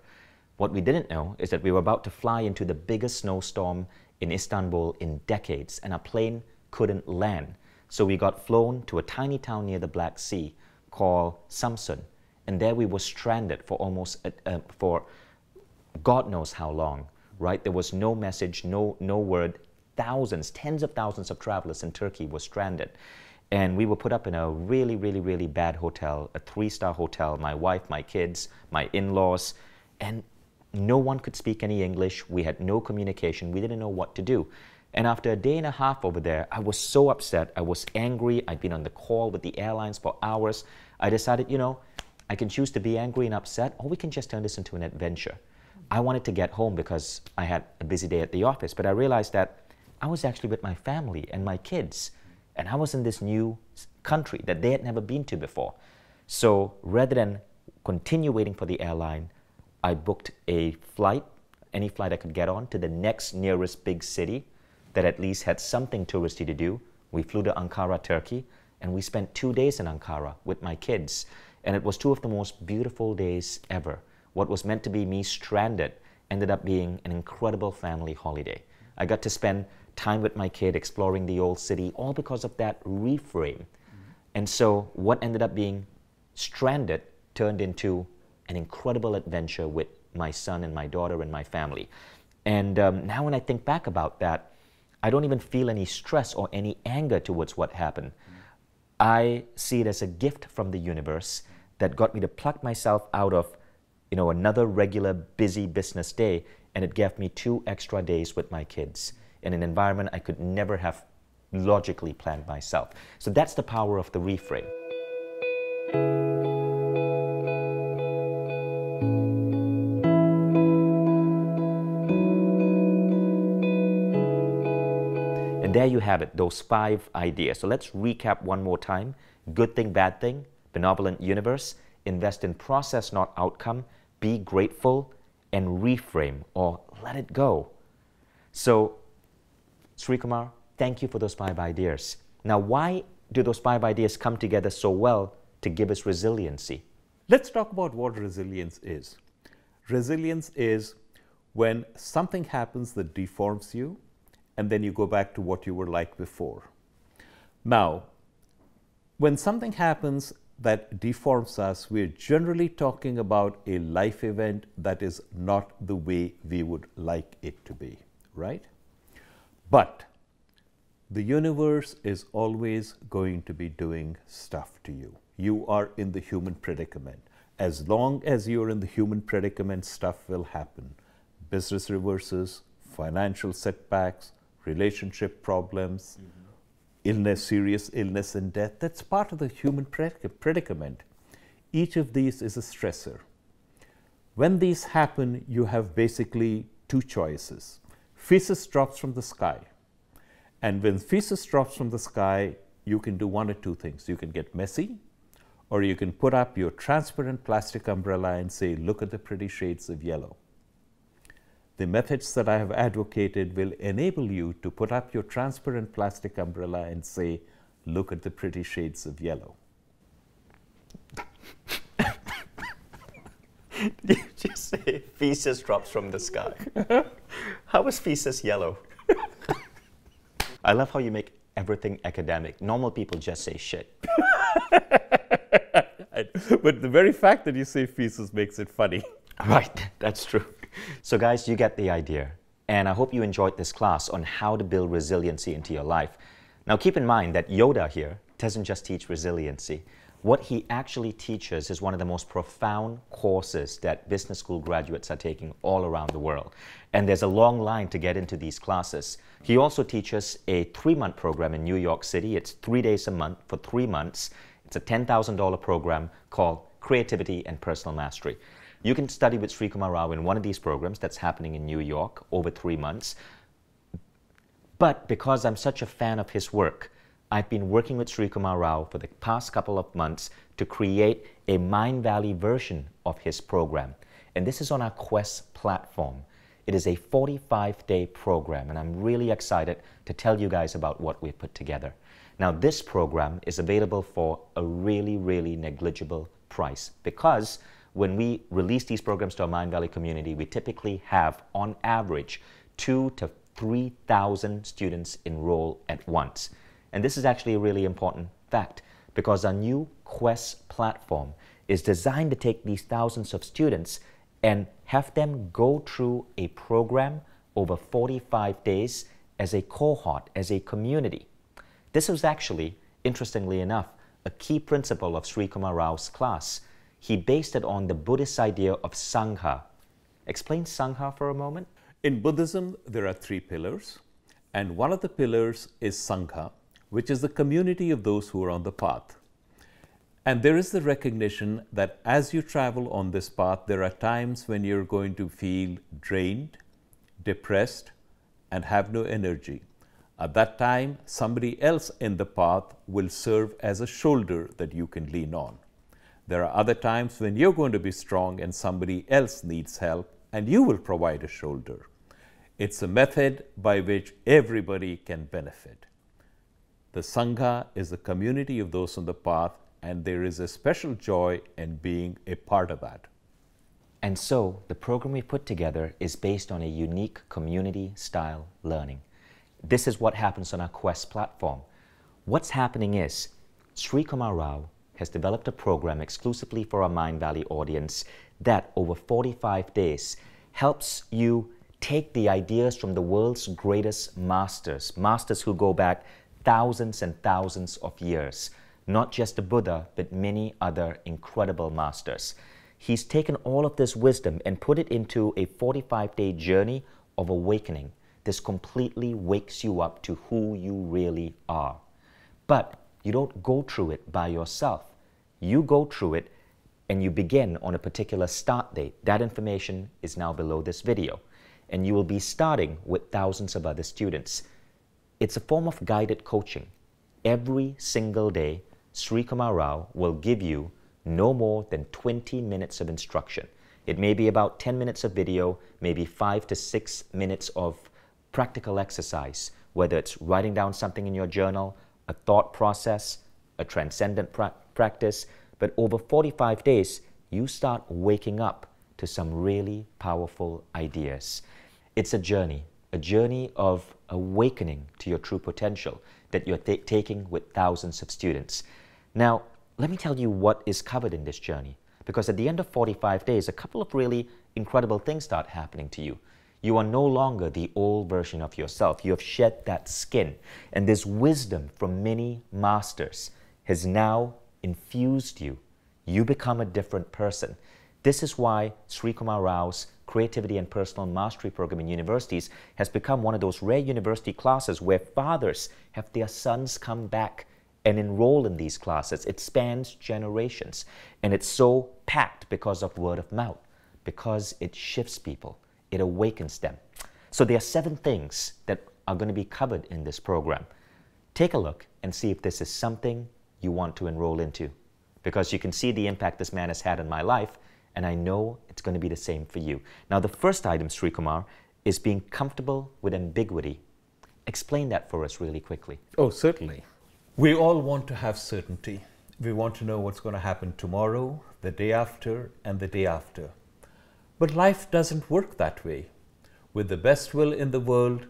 [SPEAKER 1] What we didn't know is that we were about to fly into the biggest snowstorm in Istanbul in decades, and our plane couldn't land. So we got flown to a tiny town near the Black Sea called Samsun, and there we were stranded for for God knows how long, right? There was no message, no word. Thousands, tens of thousands of travelers in Turkey were stranded. And we were put up in a really, really, really bad hotel, a 3-star hotel, my wife, my kids, my in-laws, and no one could speak any English. We had no communication. We didn't know what to do. And after a day and a half over there, I was so upset. I was angry. I'd been on the call with the airlines for hours. I decided, you know, I can choose to be angry and upset, or we can just turn this into an adventure. I wanted to get home because I had a busy day at the office, but I realized that I was actually with my family and my kids, and I was in this new country that they had never been to before. So rather than continue waiting for the airline, I booked a flight, any flight I could get on, to the next nearest big city that at least had something touristy to do. We flew to Ankara, Turkey, and we spent 2 days in Ankara with my kids. And it was 2 of the most beautiful days ever. What was meant to be me stranded ended up being an incredible family holiday. I got to spend time with my kid exploring the old city, all because of that reframe. And so what ended up being stranded turned into an incredible adventure with my son and my daughter and my family. And now when I think back about that, I don't even feel any stress or any anger towards what happened. I see it as a gift from the universe that got me to pluck myself out of, another regular busy business day, and it gave me 2 extra days with my kids in an environment I could never have logically planned myself. So that's the power of the reframe. And there you have it, those 5 ideas. So let's recap one more time. Good thing, bad thing, benevolent universe, invest in process, not outcome, be grateful, and reframe or let it go. So, Srikumar, thank you for those 5 ideas. Now, why do those 5 ideas come together so well to give us resiliency?
[SPEAKER 2] Let's talk about what resilience is. Resilience is when something happens that deforms you, and then you go back to what you were like before. Now, when something happens that deforms us, we're generally talking about a life event that is not the way we would like it to be, right? But the universe is always going to be doing stuff to you. You are in the human predicament. As long as you're in the human predicament, stuff will happen. Business reverses, financial setbacks, relationship problems, illness, serious illness and death. That's part of the human predicament. Each of these is a stressor. When these happen, you have basically 2 choices. Feces drops from the sky. And when feces drops from the sky, you can do 1 or 2 things. You can get messy, or you can put up your transparent plastic umbrella and say, look at the pretty shades of yellow. The methods that I have advocated will enable you to put up your transparent plastic umbrella and say, look at the pretty shades of yellow.
[SPEAKER 1] Did you just say feces drops from the sky? How is feces yellow? I love how you make everything academic. Normal people just say shit.
[SPEAKER 2] But the very fact that you say feces makes it funny.
[SPEAKER 1] Right, that's true. So guys, you get the idea. And I hope you enjoyed this class on how to build resiliency into your life. Now keep in mind that Yoda here doesn't just teach resiliency. What he actually teaches is one of the most profound courses that business school graduates are taking all around the world. And there's a long line to get into these classes. He also teaches a 3-month program in New York City. It's 3 days a month for 3 months. It's a $10,000 program called Creativity and Personal Mastery. You can study with Srikumar Rao in one of these programs that's happening in New York over 3 months. But because I'm such a fan of his work, I've been working with Srikumar Rao for the past couple of months to create a Mindvalley version of his program. And this is on our Quest platform. It is a 45-day program, and I'm really excited to tell you guys about what we've put together. Now, this program is available for a really, really negligible price because when we release these programs to our Mindvalley community, we typically have, on average, 2,000 to 3,000 students enroll at once. And this is actually a really important fact because our new Quest platform is designed to take these thousands of students and have them go through a program over 45 days as a cohort, as a community. This was actually, interestingly enough, a key principle of Srikumar Rao's class. He based it on the Buddhist idea of Sangha. Explain Sangha for a moment.
[SPEAKER 2] In Buddhism, there are 3 pillars, and one of the pillars is Sangha, which is the community of those who are on the path. And there is the recognition that as you travel on this path, there are times when you're going to feel drained, depressed, and have no energy. At that time, somebody else in the path will serve as a shoulder that you can lean on. There are other times when you're going to be strong and somebody else needs help, and you will provide a shoulder. It's a method by which everybody can benefit. The Sangha is the community of those on the path, and there is a special joy in being a part of that.
[SPEAKER 1] And so, the program we put together is based on a unique community-style learning. This is what happens on our Quest platform. What's happening is, Srikumar Rao has developed a program exclusively for our Mindvalley audience that, over 45 days, helps you take the ideas from the world's greatest masters, masters who go back thousands and thousands of years, not just the Buddha, but many other incredible masters. He's taken all of this wisdom and put it into a 45-day journey of awakening. This completely wakes you up to who you really are. But you don't go through it by yourself. You go through it and you begin on a particular start date. That information is now below this video. And you will be starting with thousands of other students. It's a form of guided coaching. Every single day, Srikumar Rao will give you no more than 20 minutes of instruction. It may be about 10 minutes of video, maybe 5 to 6 minutes of practical exercise, whether it's writing down something in your journal, a thought process, a transcendent practice. But over 45 days, you start waking up to some really powerful ideas. It's a journey of awakening to your true potential that you're taking with thousands of students. Now, let me tell you what is covered in this journey, because at the end of 45 days, a couple of really incredible things start happening to you. You are no longer the old version of yourself. You have shed that skin, and this wisdom from many masters has now infused you. You become a different person. This is why Srikumar Rao's Creativity and Personal Mastery program in universities has become one of those rare university classes where fathers have their sons come back and enroll in these classes. It spans generations, and it's so packed because of word of mouth, because it shifts people, it awakens them. So there are 7 things that are going to be covered in this program. Take a look and see if this is something you want to enroll into, because you can see the impact this man has had in my life, and I know it's going to be the same for you. Now, the first item, Srikumar, is being comfortable with ambiguity. Explain that for us really quickly.
[SPEAKER 2] Oh, certainly. We all want to have certainty. We want to know what's going to happen tomorrow, the day after, and the day after. But life doesn't work that way. With the best will in the world,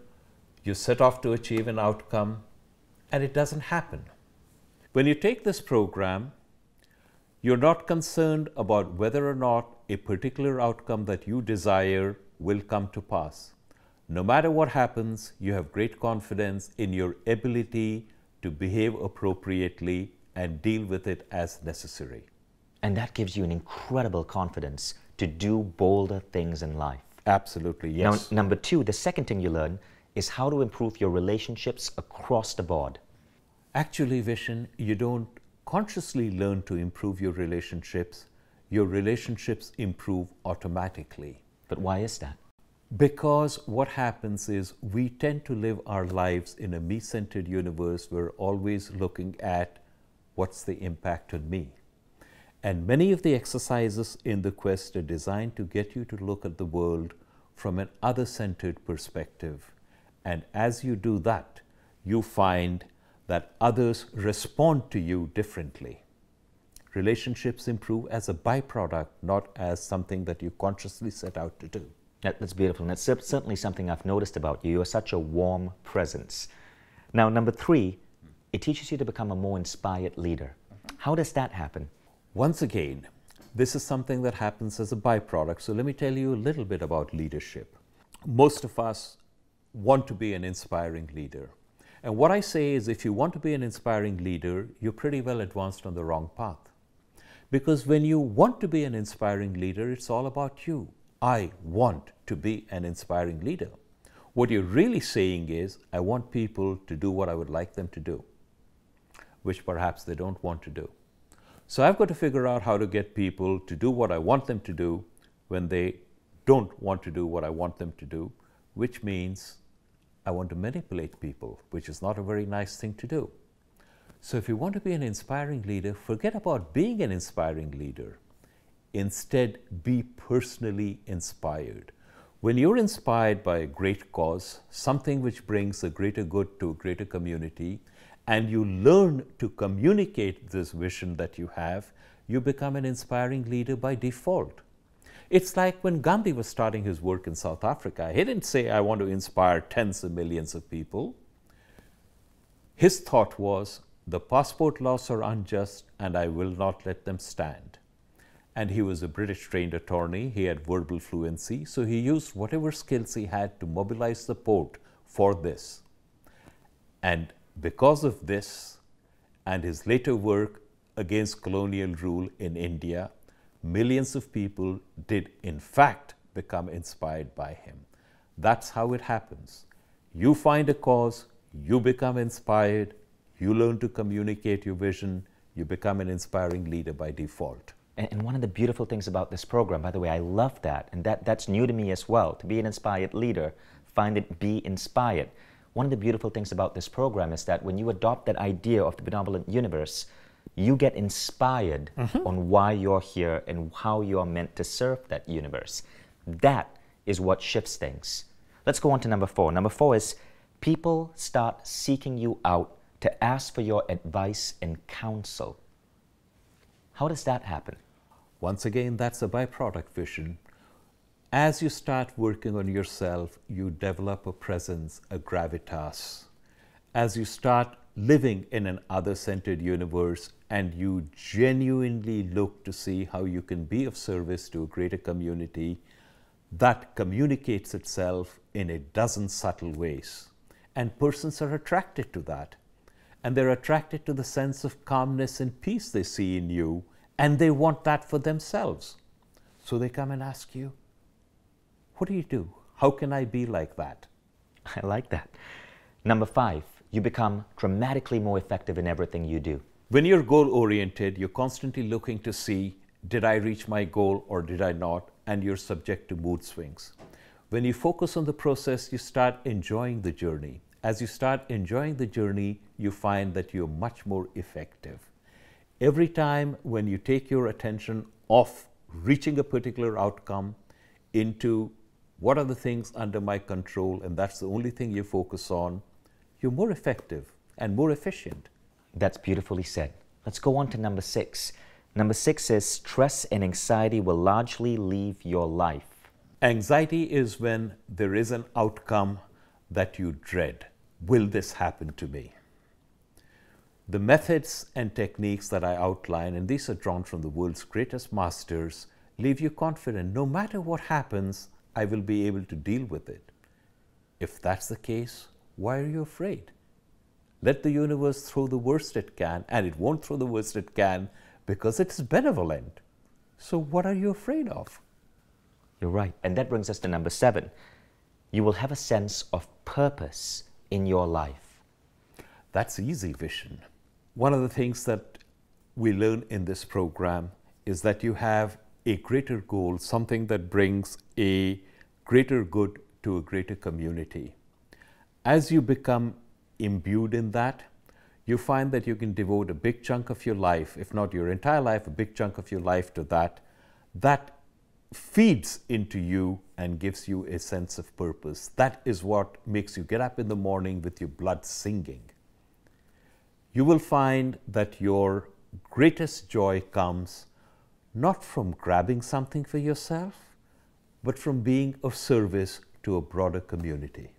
[SPEAKER 2] you set off to achieve an outcome, and it doesn't happen. When you take this program, you're not concerned about whether or not a particular outcome that you desire will come to pass. No matter what happens, you have great confidence in your ability to behave appropriately and deal with it as necessary.
[SPEAKER 1] And that gives you an incredible confidence to do bolder things in life.
[SPEAKER 2] Absolutely, yes.
[SPEAKER 1] Now, number 2, the second thing you learn is how to improve your relationships across the board.
[SPEAKER 2] Actually, Vishen, you don't consciously learn to improve your relationships. Your relationships improve automatically.
[SPEAKER 1] But why is that?
[SPEAKER 2] Because what happens is we tend to live our lives in a me-centered universe. We're always looking at what's the impact on me. And many of the exercises in the Quest are designed to get you to look at the world from an other-centered perspective. And as you do that, you find that others respond to you differently. Relationships improve as a byproduct, not as something that you consciously set out to do.
[SPEAKER 1] That's beautiful, and that's certainly something I've noticed about you. You're such a warm presence. Now, number 3, it teaches you to become a more inspired leader. How does that happen?
[SPEAKER 2] Once again, this is something that happens as a byproduct. So let me tell you a little bit about leadership. Most of us want to be an inspiring leader. And what I say is, if you want to be an inspiring leader, you're pretty well advanced on the wrong path. Because when you want to be an inspiring leader, it's all about you. I want to be an inspiring leader. What you're really saying is, I want people to do what I would like them to do, which perhaps they don't want to do. So I've got to figure out how to get people to do what I want them to do when they don't want to do what I want them to do, which means I want to manipulate people, which is not a very nice thing to do. So if you want to be an inspiring leader, forget about being an inspiring leader. Instead, be personally inspired. When you're inspired by a great cause, something which brings a greater good to a greater community, and you learn to communicate this vision that you have, you become an inspiring leader by default. It's like when Gandhi was starting his work in South Africa. He didn't say, I want to inspire tens of millions of people. His thought was, the passport laws are unjust and I will not let them stand. And he was a British trained attorney. He had verbal fluency. So he used whatever skills he had to mobilize the port for this. And because of this and his later work against colonial rule in India, millions of people did in fact become inspired by him. That's how it happens. You find a cause, you become inspired, you learn to communicate your vision, you become an inspiring leader by default.
[SPEAKER 1] And one of the beautiful things about this program, by the way, I love that, and that's new to me as well, to be an inspired leader, find it, be inspired. One of the beautiful things about this program is that when you adopt that idea of the benevolent universe, you get inspired on why you're here and how you're meant to serve that universe. That is what shifts things. Let's go on to number 4. Number 4 is people start seeking you out to ask for your advice and counsel. How does that happen?
[SPEAKER 2] Once again, that's a byproduct vision. As you start working on yourself, you develop a presence, a gravitas. As you start living in an other-centered universe and you genuinely look to see how you can be of service to a greater community, that communicates itself in a dozen subtle ways. And persons are attracted to that. And they're attracted to the sense of calmness and peace they see in you, and they want that for themselves. So they come and ask you, what do you do? How can I be like that?
[SPEAKER 1] I like that. Number 5, you become dramatically more effective in everything you do.
[SPEAKER 2] When you're goal-oriented, you're constantly looking to see, did I reach my goal or did I not? And you're subject to mood swings. When you focus on the process, you start enjoying the journey. As you start enjoying the journey, you find that you're much more effective. Every time when you take your attention off reaching a particular outcome into what are the things under my control, and that's the only thing you focus on, you're more effective and more efficient.
[SPEAKER 1] That's beautifully said. Let's go on to number 6. Number 6 is stress and anxiety will largely leave your life.
[SPEAKER 2] Anxiety is when there is an outcome that you dread. Will this happen to me? The methods and techniques that I outline, and these are drawn from the world's greatest masters, leave you confident. No matter what happens, I will be able to deal with it. If that's the case, why are you afraid? Let the universe throw the worst it can, and it won't throw the worst it can because it's benevolent. So what are you afraid of?
[SPEAKER 1] You're right. And that brings us to number 7. You will have a sense of purpose in your life.
[SPEAKER 2] That's easy vision. One of the things that we learn in this program is that you have a greater goal, something that brings a greater good to a greater community. As you become imbued in that, you find that you can devote a big chunk of your life, if not your entire life, a big chunk of your life to that. That feeds into you and gives you a sense of purpose. That is what makes you get up in the morning with your blood singing. You will find that your greatest joy comes not from grabbing something for yourself, but from being of service to a broader community.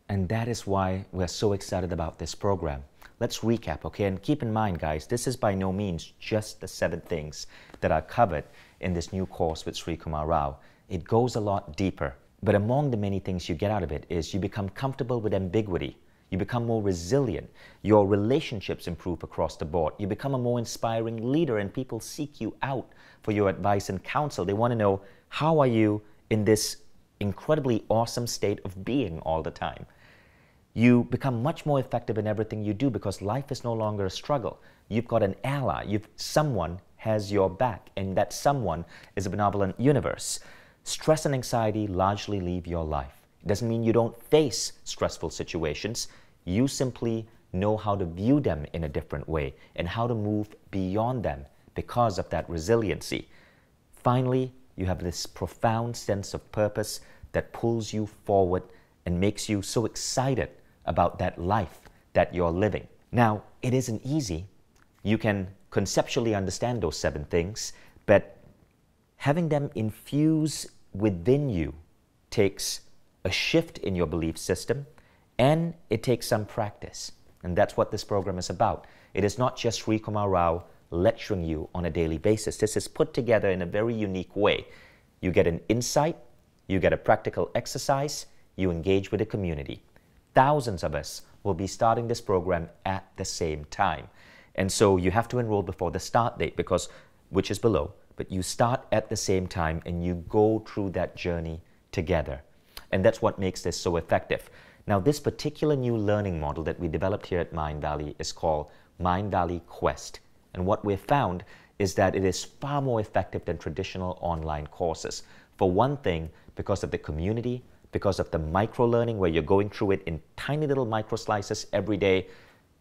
[SPEAKER 1] And that is why we're so excited about this program. Let's recap, okay? And keep in mind, guys, this is by no means just the 7 things that are covered in this new course with Srikumar Rao. It goes a lot deeper. But among the many things you get out of it is you become comfortable with ambiguity. You become more resilient. Your relationships improve across the board. You become a more inspiring leader, and people seek you out for your advice and counsel. They want to know, how are you in this incredibly awesome state of being all the time? You become much more effective in everything you do because life is no longer a struggle. You've got an ally. Someone has your back, and that someone is a benevolent universe. Stress and anxiety largely leave your life. It doesn't mean you don't face stressful situations. You simply know how to view them in a different way and how to move beyond them because of that resiliency. Finally, you have this profound sense of purpose that pulls you forward and makes you so excited about that life that you're living. Now, it isn't easy. You can conceptually understand those 7 things, but having them infuse within you takes a shift in your belief system, and it takes some practice. And that's what this program is about. It is not just Srikumar Rao lecturing you on a daily basis. This is put together in a very unique way. You get an insight, you get a practical exercise, you engage with the community. Thousands of us will be starting this program at the same time. And so you have to enroll before the start date, which is below, but you start at the same time and you go through that journey together. And that's what makes this so effective. Now, this particular new learning model that we developed here at Mindvalley is called Mindvalley Quest. And what we've found is that it is far more effective than traditional online courses. For one thing, because of the community, because of the micro-learning where you're going through it in tiny little micro-slices every day,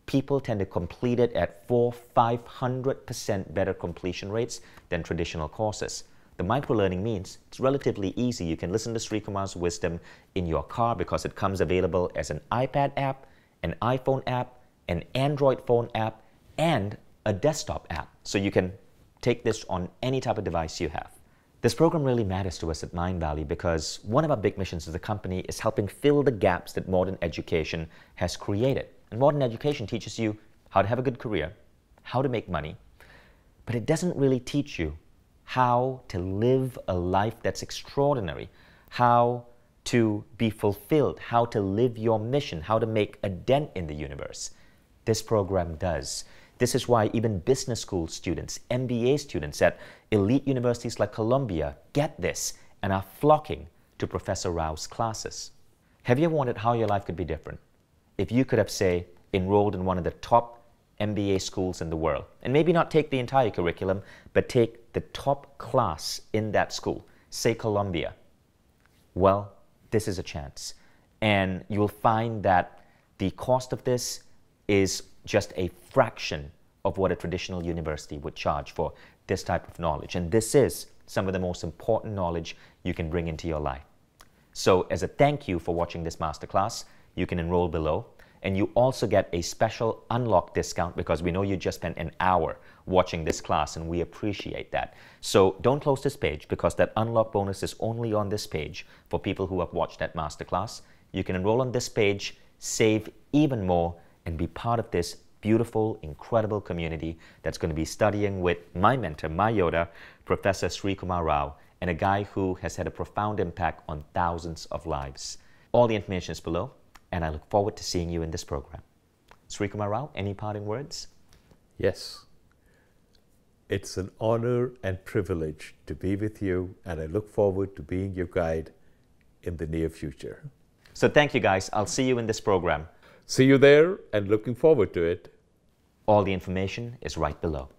[SPEAKER 1] people tend to complete it at 400-500% better completion rates than traditional courses. The micro-learning means it's relatively easy. You can listen to Srikumar's wisdom in your car because it comes available as an iPad app, an iPhone app, an Android phone app, and a desktop app. So you can take this on any type of device you have. This program really matters to us at Mindvalley because one of our big missions as a company is helping fill the gaps that modern education has created. And modern education teaches you how to have a good career, how to make money, but it doesn't really teach you how to live a life that's extraordinary, how to be fulfilled, how to live your mission, how to make a dent in the universe. This program does. This is why even business school students, MBA students at elite universities like Columbia get this and are flocking to Professor Rao's classes. Have you ever wondered how your life could be different if you could have, say, enrolled in one of the top MBA schools in the world, and maybe not take the entire curriculum, but take the top class in that school, say Columbia? Well, this is a chance. And you'll find that the cost of this is just a fraction of what a traditional university would charge for this type of knowledge. And this is some of the most important knowledge you can bring into your life. So as a thank you for watching this masterclass, you can enroll below. And you also get a special unlock discount because we know you just spent an hour watching this class and we appreciate that. So don't close this page because that unlock bonus is only on this page for people who have watched that masterclass. You can enroll on this page, save even more, and be part of this beautiful, incredible community that's going to be studying with my mentor, my Yoda, Professor Srikumar Rao, and a guy who has had a profound impact on thousands of lives. All the information is below, and I look forward to seeing you in this program. Srikumar Rao, any parting words?
[SPEAKER 2] Yes. It's an honor and privilege to be with you, and I look forward to being your guide in the near future.
[SPEAKER 1] So thank you, guys. I'll see you in this program.
[SPEAKER 2] See you there, and looking forward to it.
[SPEAKER 1] All the information is right below.